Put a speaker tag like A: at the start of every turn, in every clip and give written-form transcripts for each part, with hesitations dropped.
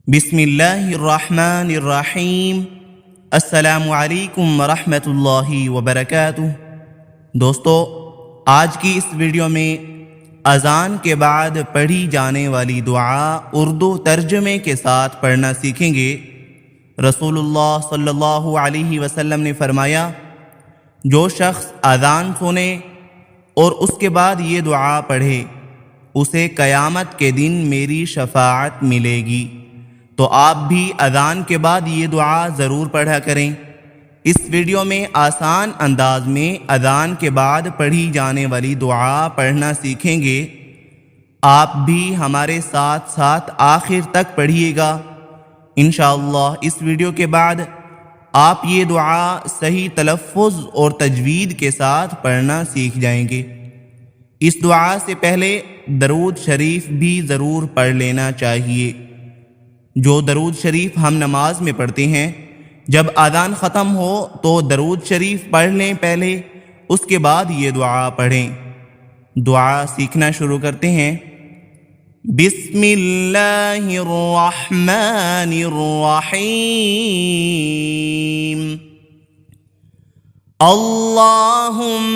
A: بسم اللہ الرحمن الرحیم۔ السلام علیکم ورحمۃ اللہ وبرکاتہ۔ دوستو، آج کی اس ویڈیو میں اذان کے بعد پڑھی جانے والی دعا اردو ترجمے کے ساتھ پڑھنا سیکھیں گے۔ رسول اللہ صلی اللہ علیہ وسلم نے فرمایا، جو شخص اذان سنے اور اس کے بعد یہ دعا پڑھے اسے قیامت کے دن میری شفاعت ملے گی۔ تو آپ بھی اذان کے بعد یہ دعا ضرور پڑھا کریں۔ اس ویڈیو میں آسان انداز میں اذان کے بعد پڑھی جانے والی دعا پڑھنا سیکھیں گے۔ آپ بھی ہمارے ساتھ ساتھ آخر تک پڑھیے گا۔ انشاءاللہ اس ویڈیو کے بعد آپ یہ دعا صحیح تلفظ اور تجوید کے ساتھ پڑھنا سیکھ جائیں گے۔ اس دعا سے پہلے درود شریف بھی ضرور پڑھ لینا چاہیے۔ جو درود شریف ہم نماز میں پڑھتے ہیں، جب اذان ختم ہو تو درود شریف پڑھ لیں پہلے، اس کے بعد یہ دعا پڑھیں۔ دعا سیکھنا شروع کرتے ہیں۔ بسم اللہ الرحمن الرحیم۔ اللہم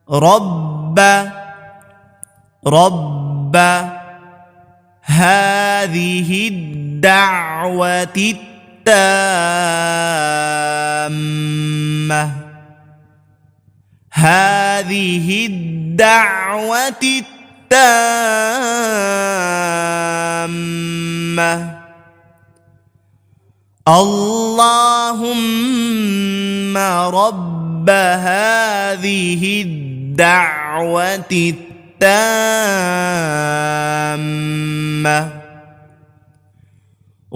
A: رب هذه الدعوة التامة اللهم رب هذه الدعوة التامة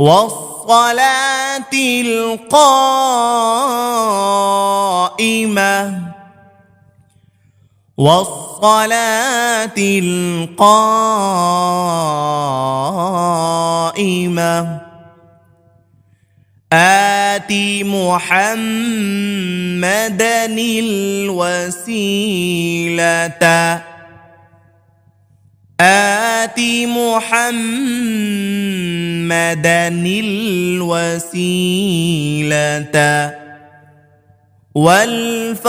A: والصلاة القائمة آت محمدا الوسيلة والفضيلة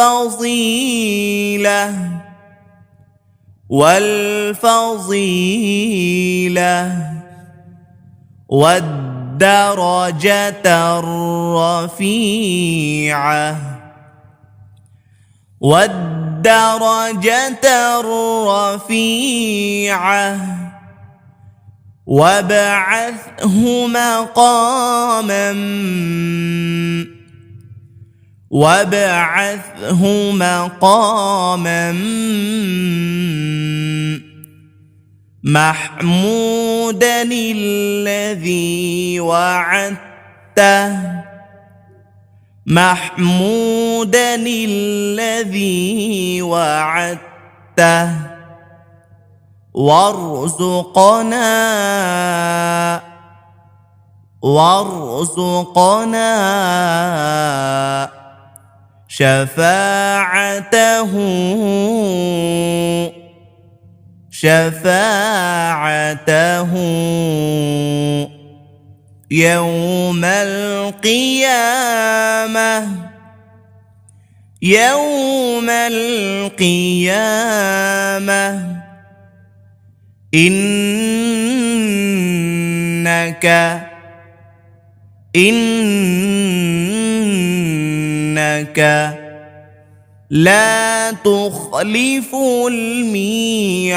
A: والدرجة الرفيعة وابعثه مقاما محمودا الذي وعدته وارزقنا شفاعته يوم القيامة إنك لا تخلف الميعاد۔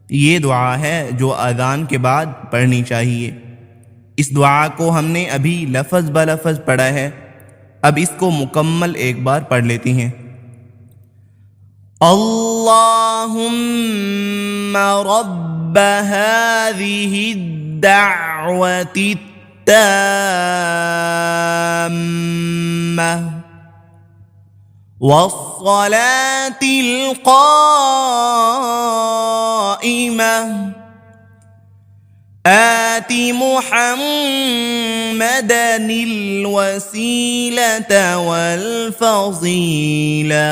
A: یہ دعا ہے جو اذان کے بعد پڑھنی چاہیے۔ اس دعا کو ہم نے ابھی لفظ بلفظ پڑھا ہے، اب اس کو مکمل ایک بار پڑھ لیتے ہیں۔ اللہم رب هذه الدعوة التامة والصلاة القائمة آت محمدا الوسيلة والفضيلة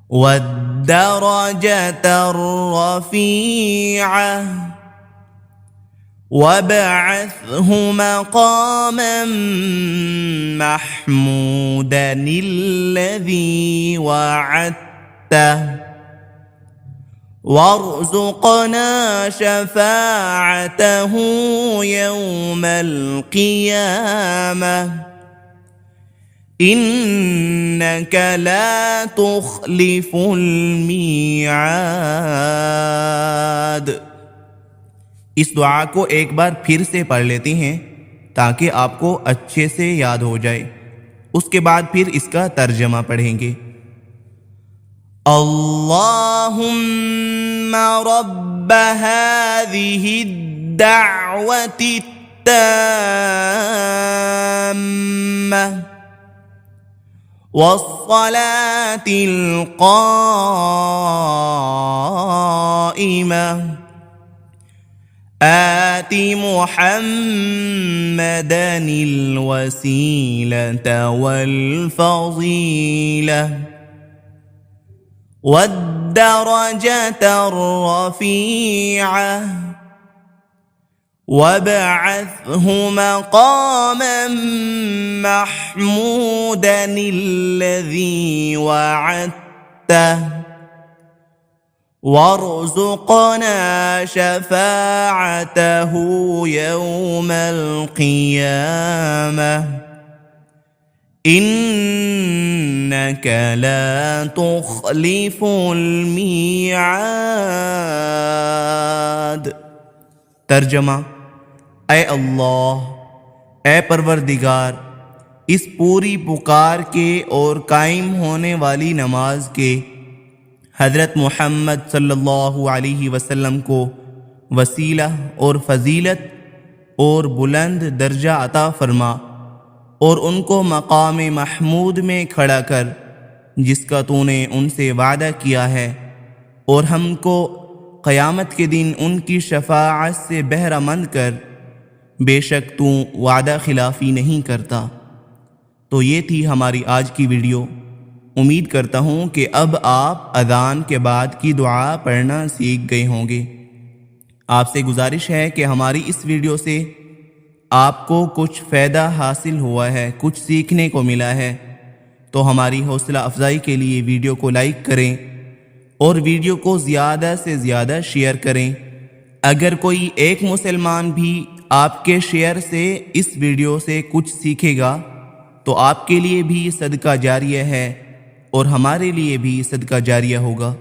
A: والدرجة الرفيعة وابعثه مقاما محمودا الذي وعدته وارزقنا شفاعته يوم القيامة إنك لا تخلف الميعاد۔ اس دعا کو ایک بار پھر سے پڑھ لیتے ہیں تاکہ آپ کو اچھے سے یاد ہو جائے، اس کے بعد پھر اس کا ترجمہ پڑھیں گے۔ اللہم رب هذه الدعوة التامة والصلاة القائمة آت محمدا الوسيلة والفضيلة والدرجة الرفيعة وابعثه مقاما محمودا الذي وعدته وارزقنا شفاعته يوم القيامة إنك لا تخلف الميعاد۔ ترجمہ: اے اللہ، اے پروردگار، اس پوری پکار کے اور قائم ہونے والی نماز کے حضرت محمد صلی اللہ علیہ وسلم کو وسیلہ اور فضیلت اور بلند درجہ عطا فرما، اور ان کو مقام محمود میں کھڑا کر جس کا تو نے ان سے وعدہ کیا ہے، اور ہم کو قیامت کے دن ان کی شفاعت سے بہرہ مند کر، بے شک تو وعدہ خلافی نہیں کرتا۔ تو یہ تھی ہماری آج کی ویڈیو۔ امید کرتا ہوں کہ اب آپ اذان کے بعد کی دعا پڑھنا سیکھ گئے ہوں گے۔ آپ سے گزارش ہے کہ ہماری اس ویڈیو سے آپ کو کچھ فائدہ حاصل ہوا ہے، کچھ سیکھنے کو ملا ہے، تو ہماری حوصلہ افزائی کے لیے ویڈیو کو لائک کریں اور ویڈیو کو زیادہ سے زیادہ شیئر کریں۔ اگر کوئی ایک مسلمان بھی آپ کے شیئر سے اس ویڈیو سے کچھ سیکھے گا تو آپ کے لیے بھی صدقہ جاریہ ہے اور ہمارے لیے بھی صدقہ جاریہ ہوگا۔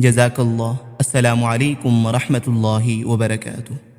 A: جزاک اللہ۔ السلام علیکم ورحمۃ اللہ وبرکاتہ۔